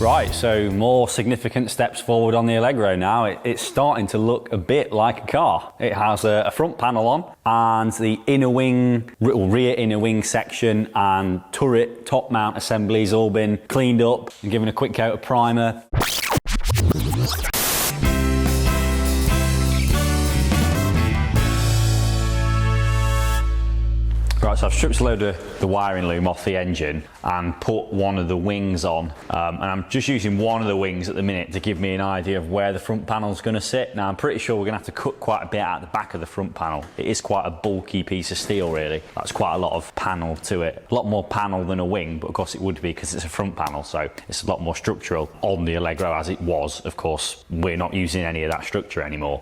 Right, so more significant steps forward on the AllegRo now. It's starting to look a bit like a car. It has a front panel on, and the inner wing, or rear inner wing section and turret top mount assemblies all been cleaned up and given a quick coat of primer. Right, so I've stripped a load of the wiring loom off the engine and put one of the wings on. And I'm just using one of the wings at the minute to give me an idea of where the front panel's going to sit. Now, I'm pretty sure we're going to have to cut quite a bit out the back of the front panel. It is quite a bulky piece of steel, really. That's quite a lot of panel to it. A lot more panel than a wing, but of course it would be because it's a front panel, so it's a lot more structural on the AllegRo as it was. Of course, we're not using any of that structure anymore.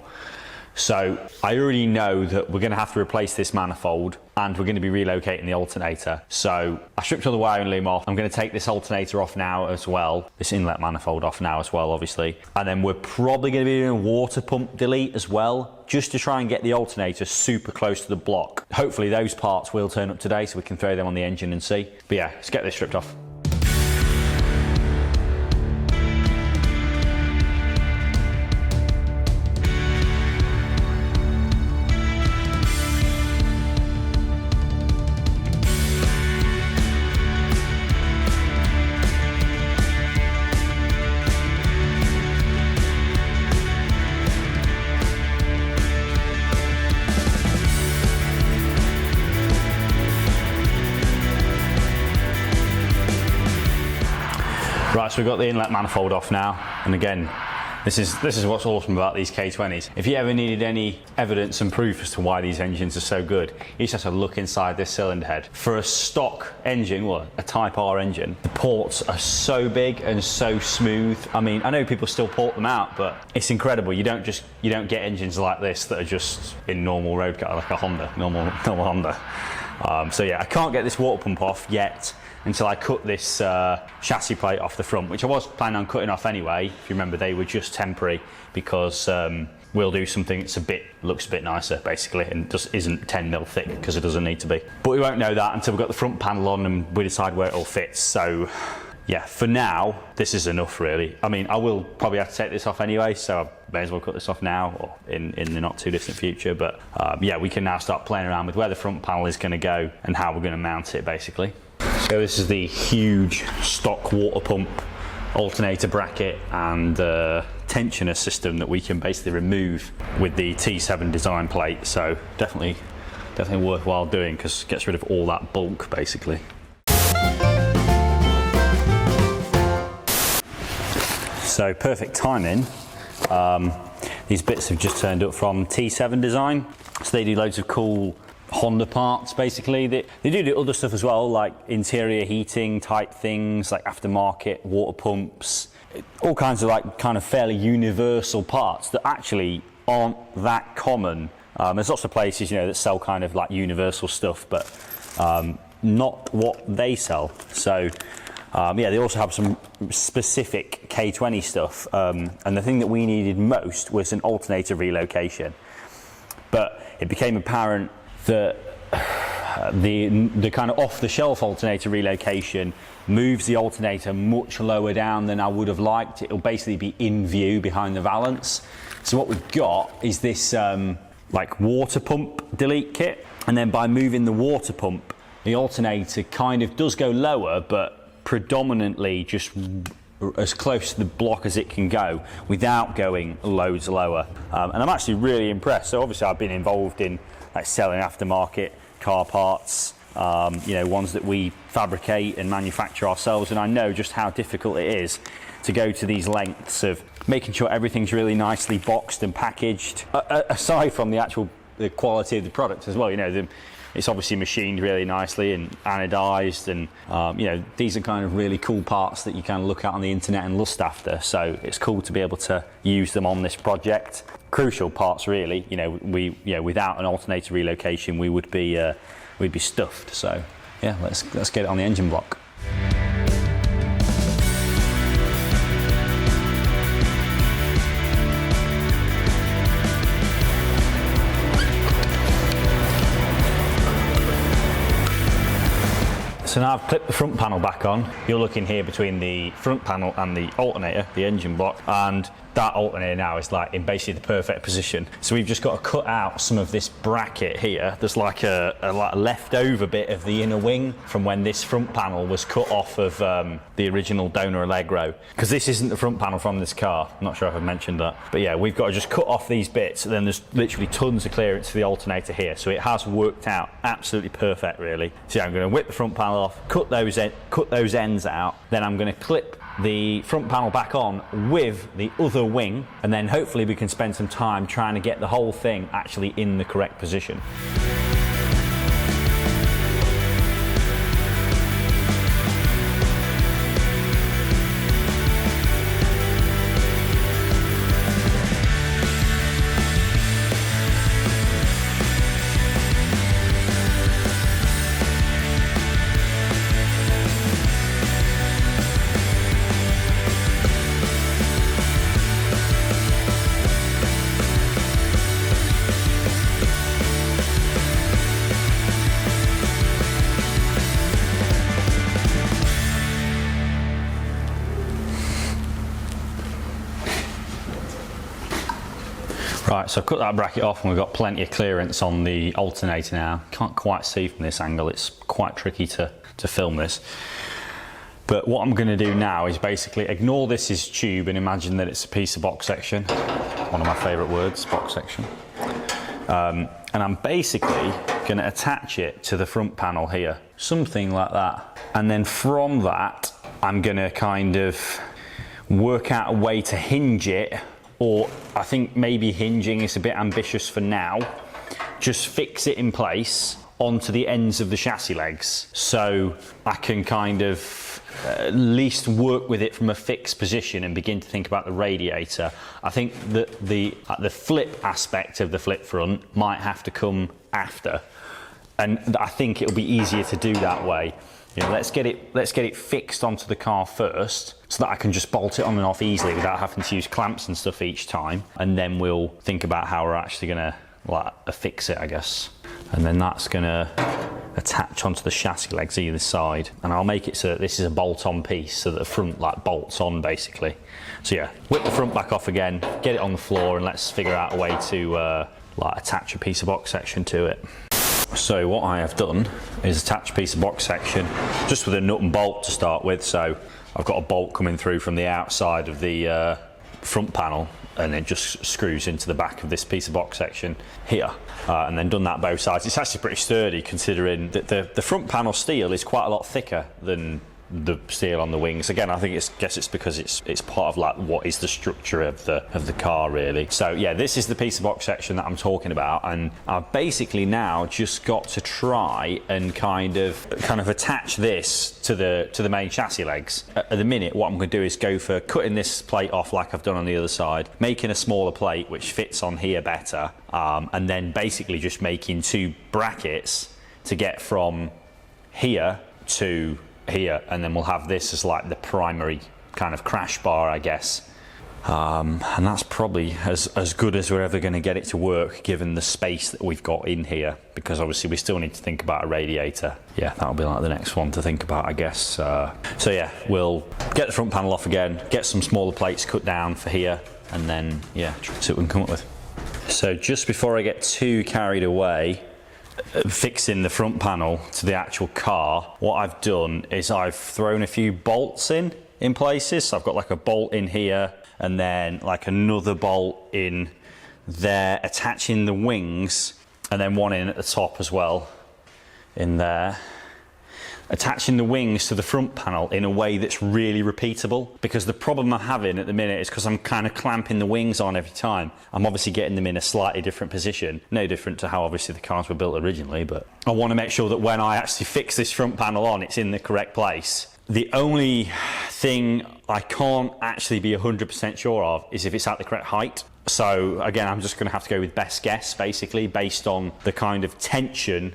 So I already know that we're going to have to replace this manifold and we're going to be relocating the alternator. So I stripped all the wiring loom off. I'm going to take this alternator off now as well, this inlet manifold off now as well, obviously. And then we're probably going to be doing a water pump delete as well, just to try and get the alternator super close to the block. Hopefully those parts will turn up today so we can throw them on the engine and see. But yeah, let's get this stripped off. Right, so we've got the inlet manifold off now, and again, this is what's awesome about these K20s. If you ever needed any evidence and proof as to why these engines are so good, you just have to look inside this cylinder head. For a stock engine, well, a Type R engine, the ports are so big and so smooth. I mean, I know people still port them out, but it's incredible. You don't get engines like this that are just in normal road car, like a Honda, normal Honda. So yeah, I can't get this water pump off yet until I cut this chassis plate off the front, which I was planning on cutting off anyway. If you remember, they were just temporary because we'll do something that's looks a bit nicer basically, and just isn't 10mm thick because it doesn't need to be. But we won't know that until we've got the front panel on and we decide where it all fits. So yeah, for now, this is enough really. I mean, I will probably have to take this off anyway, so I may as well cut this off now or in the not too distant future. But yeah, we can now start playing around with where the front panel is going to go and how we're going to mount it basically. So this is the huge stock water pump, alternator bracket and tensioner system that we can basically remove with the T7 design plate. So definitely worthwhile doing because it gets rid of all that bulk basically. So perfect timing. These bits have just turned up from T7 design. So they do loads of cool Honda parts basically. They do other stuff as well, like interior heating type things, like aftermarket water pumps, all kinds of like kind of fairly universal parts that actually aren't that common. There's lots of places, you know, that sell kind of like universal stuff, but not what they sell. So yeah, they also have some specific K20 stuff, and the thing that we needed most was an alternator relocation. But it became apparent that the kind of off-the-shelf alternator relocation moves the alternator much lower down than I would have liked. It'll basically be in view behind the valance. So what we've got is this like water pump delete kit, and then by moving the water pump, the alternator kind of does go lower, but predominantly just as close to the block as it can go without going loads lower. And I'm actually really impressed. So obviously I've been involved in like selling aftermarket car parts, you know, ones that we fabricate and manufacture ourselves, and I know just how difficult it is to go to these lengths of making sure everything's really nicely boxed and packaged, aside from the quality of the product as well. You know, it's obviously machined really nicely and anodized, and you know, these are kind of really cool parts that you kind of look at on the internet and lust after. So it's cool to be able to use them on this project. Crucial parts, really. You know, without an alternator relocation, we'd be stuffed. So yeah, let's get it on the engine block. So now I've clipped the front panel back on. You're looking here between the front panel and the alternator, the engine block, and that alternator now is like in basically the perfect position. So we've just got to cut out some of this bracket here. There's like a leftover bit of the inner wing from when this front panel was cut off of the original donor AllegRo. Because this isn't the front panel from this car. I'm not sure if I've mentioned that. But yeah, we've got to just cut off these bits, and then there's literally tons of clearance for the alternator here. So it has worked out absolutely perfect, really. So yeah, I'm going to whip the front panel off, cut those ends out, then I'm going to clip the front panel back on with the other wing, and then hopefully we can spend some time trying to get the whole thing actually in the correct position. Right, so I've cut that bracket off and we've got plenty of clearance on the alternator now. Can't quite see from this angle, it's quite tricky to film this. But what I'm going to do now is basically ignore this as tube and imagine that it's a piece of box section. One of my favourite words, box section. And I'm basically going to attach it to the front panel here, something like that. And then from that, I'm going to kind of work out a way to hinge it, or I think maybe hinging is a bit ambitious for now. Just fix it in place onto the ends of the chassis legs, so I can kind of at least work with it from a fixed position and begin to think about the radiator. I think that the flip aspect of the flip front might have to come after, and I think it'll be easier to do that way. You know, let's get it fixed onto the car first, so that I can just bolt it on and off easily without having to use clamps and stuff each time, and then we'll think about how we're actually gonna like affix it, I guess. And then that's gonna attach onto the chassis legs either side, and I'll make it so that this is a bolt-on piece, so that the front like bolts on basically. So yeah, whip the front back off again, get it on the floor, and let's figure out a way to like attach a piece of box section to it. So what I have done is attach a piece of box section just with a nut and bolt to start with. So I've got a bolt coming through from the outside of the front panel, and it just screws into the back of this piece of box section here, and then done that both sides. It's actually pretty sturdy, considering that the front panel steel is quite a lot thicker than the steel on the wings. Again, I guess it's because it's part of like what is the structure of the car, really. So yeah, this is the piece of box section that I'm talking about, and I've basically now just got to try and kind of attach this to the main chassis legs. At the minute, what I'm going to do is go for cutting this plate off like I've done on the other side, making a smaller plate which fits on here better, and then basically just making two brackets to get from here to here, and then we'll have this as like the primary kind of crash bar, I guess. And that's probably as good as we're ever going to get it to work, given the space that we've got in here, because obviously we still need to think about a radiator. Yeah, that'll be like the next one to think about, I guess. So yeah, we'll get the front panel off again, get some smaller plates cut down for here, and then yeah, see what we can come up with. So just before I get too carried away fixing the front panel to the actual car, what I've done is I've thrown a few bolts in places. So I've got like a bolt in here, and then like another bolt in there attaching the wings, and then one in at the top as well in there, attaching the wings to the front panel in a way that's really repeatable. Because the problem I'm having at the minute is because I'm kind of clamping the wings on every time, I'm obviously getting them in a slightly different position. No different to how obviously the cars were built originally, but I want to make sure that when I actually fix this front panel on, it's in the correct place. The only thing I can't actually be 100% sure of is if it's at the correct height. So again, I'm just going to have to go with best guess, basically, based on the kind of tension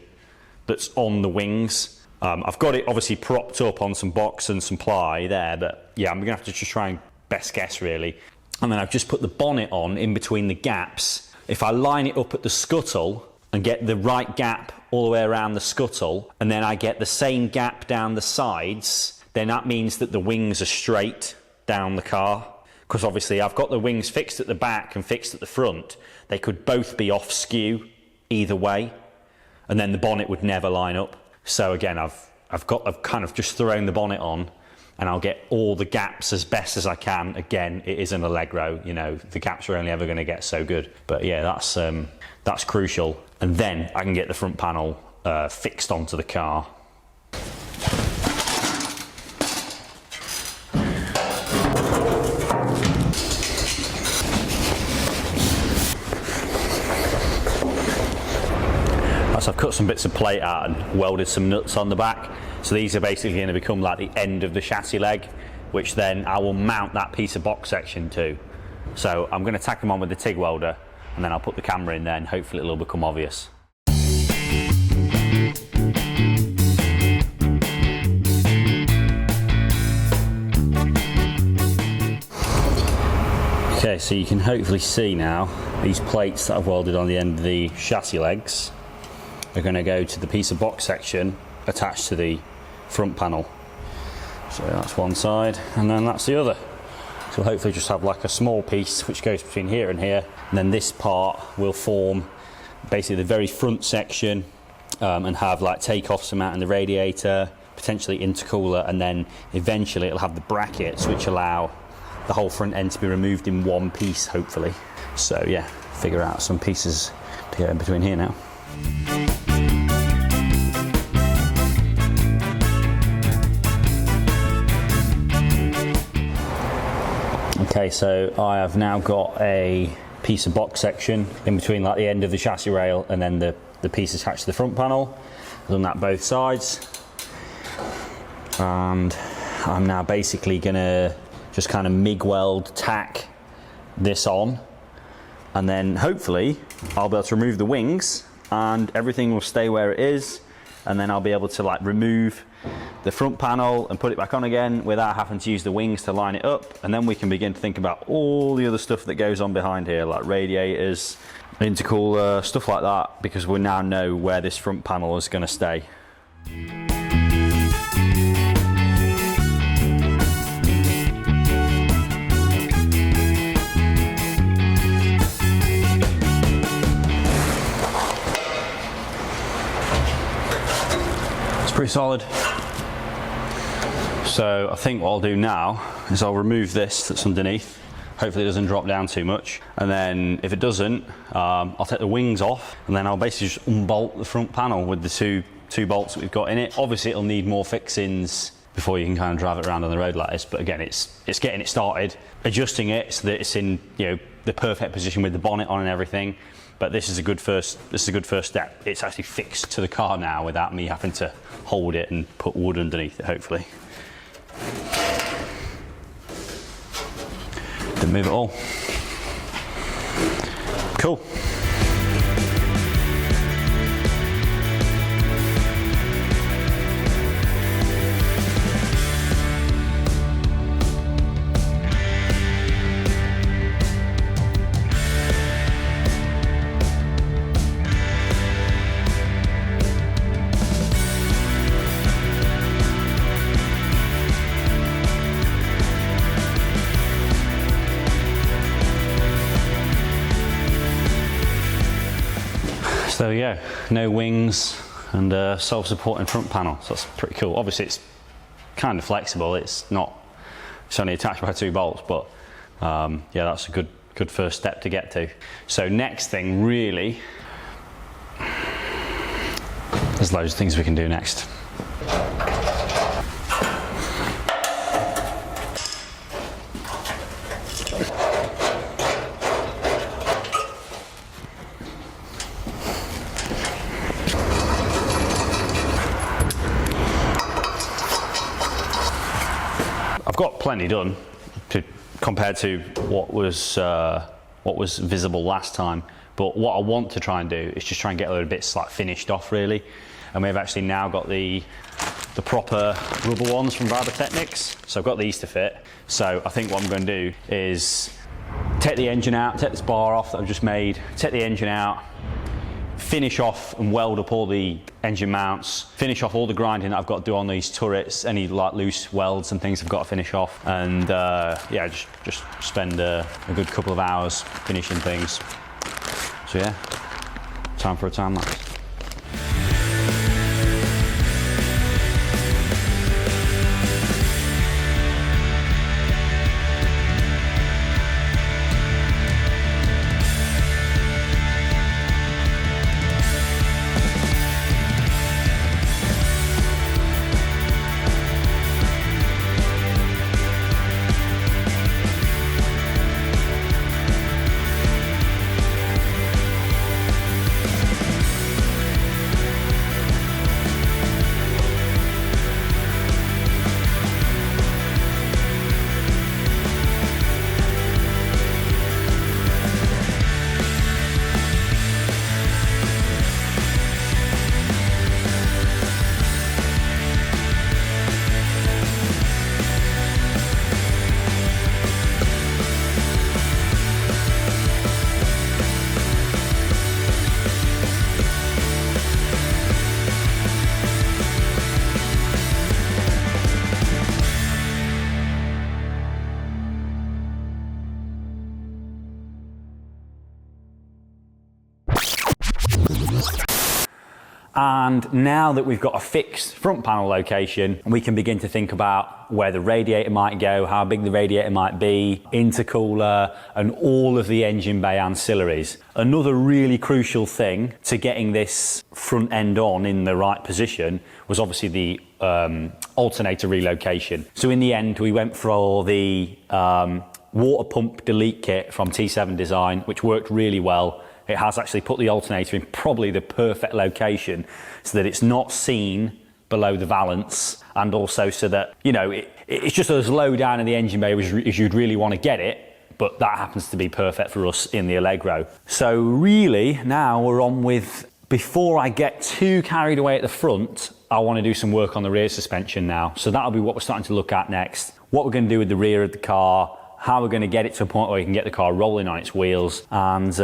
that's on the wings. I've got it obviously propped up on some box and some ply there, but yeah, I'm gonna have to just try and best guess really. And then I've just put the bonnet on in between the gaps. If I line it up at the scuttle, and get the right gap all the way around the scuttle, and then I get the same gap down the sides, then that means that the wings are straight down the car. Because obviously I've got the wings fixed at the back and fixed at the front. They could both be off skew either way, and then the bonnet would never line up. So again, I've kind of just thrown the bonnet on, and I'll get all the gaps as best as I can. Again, it is an AllegRo, you know, the gaps are only ever going to get so good. But yeah, that's crucial. And then I can get the front panel fixed onto the car. So I've cut some bits of plate out and welded some nuts on the back. So these are basically going to become like the end of the chassis leg, which then I will mount that piece of box section to. So I'm going to tack them on with the TIG welder, and then I'll put the camera in there and hopefully it'll become obvious. Okay, so you can hopefully see now these plates that I've welded on the end of the chassis legs are going to go to the piece of box section attached to the front panel. So that's one side, and then that's the other. So we'll hopefully just have like a small piece which goes between here and here, and then this part will form basically the very front section, and have like takeoffs surmounting the radiator, potentially intercooler, and then eventually it'll have the brackets which allow the whole front end to be removed in one piece, hopefully. So yeah, figure out some pieces to go in between here now. Okay, so I have now got a piece of box section in between like the end of the chassis rail and then the piece attached to the front panel. I've done that both sides, and I'm now basically gonna just kind of MIG weld tack this on, and then hopefully I'll be able to remove the wings and everything will stay where it is, and then I'll be able to like remove the front panel and put it back on again without having to use the wings to line it up, and then we can begin to think about all the other stuff that goes on behind here, like radiators, intercooler, stuff like that, because we now know where this front panel is going to stay. It's pretty solid. So I think what I'll do now is I'll remove this that's underneath. Hopefully it doesn't drop down too much. And then if it doesn't, I'll take the wings off, and then I'll basically just unbolt the front panel with the two bolts that we've got in it. Obviously it'll need more fixings before you can kind of drive it around on the road like this. But again, it's getting it started, adjusting it so that it's in, you know, the perfect position with the bonnet on and everything. But this is a good first step. It's actually fixed to the car now without me having to hold it and put wood underneath it, hopefully. Didn't move at all. Cool. So yeah, no wings and self-supporting front panel, so that's pretty cool. Obviously it's kind of flexible, it's only attached by 2 bolts, but yeah, that's a good first step to get to. So next thing, really, there's loads of things we can do next. I've got plenty done compared to what was visible last time, but what I want to try and do is just try and get a little bits like finished off really. And we've actually now got the proper rubber ones from VTEC, so I've got these to fit. So I think what I'm going to do is take the engine out, take this bar off that I've just made, take the engine out, finish off and weld up all the engine mounts, finish off all the grinding that I've got to do on these turrets, any like loose welds and things I've got to finish off, and yeah, just spend a good couple of hours finishing things. So yeah, time for a time lapse. And now that we've got a fixed front panel location, we can begin to think about where the radiator might go, how big the radiator might be, intercooler, and all of the engine bay ancillaries. Another really crucial thing to getting this front end on in the right position was obviously the alternator relocation. So in the end, we went for the water pump delete kit from T7 Design, which worked really well. It has actually put the alternator in probably the perfect location so that it's not seen below the valance, and also so that, you know, it's just as low down in the engine bay as you'd really want to get it, but that happens to be perfect for us in the AllegRo. So really now we're on with, before I get too carried away at the front, I want to do some work on the rear suspension now. So that'll be what we're starting to look at next. What we're going to do with the rear of the car, how we're going to get it to a point where we can get the car rolling on its wheels, and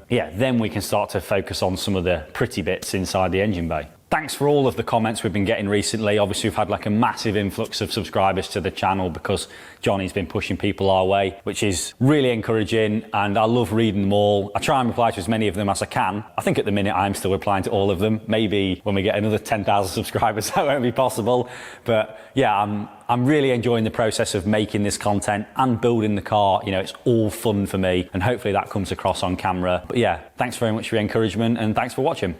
yeah, then we can start to focus on some of the pretty bits inside the engine bay. Thanks for all of the comments we've been getting recently. Obviously, we've had like a massive influx of subscribers to the channel because Jonny's been pushing people our way, which is really encouraging, and I love reading them all. I try and reply to as many of them as I can. I think at the minute I'm still replying to all of them. Maybe when we get another 10,000 subscribers that won't be possible. But yeah, I'm really enjoying the process of making this content and building the car. You know, it's all fun for me, and hopefully that comes across on camera. But yeah, thanks very much for your encouragement, and thanks for watching.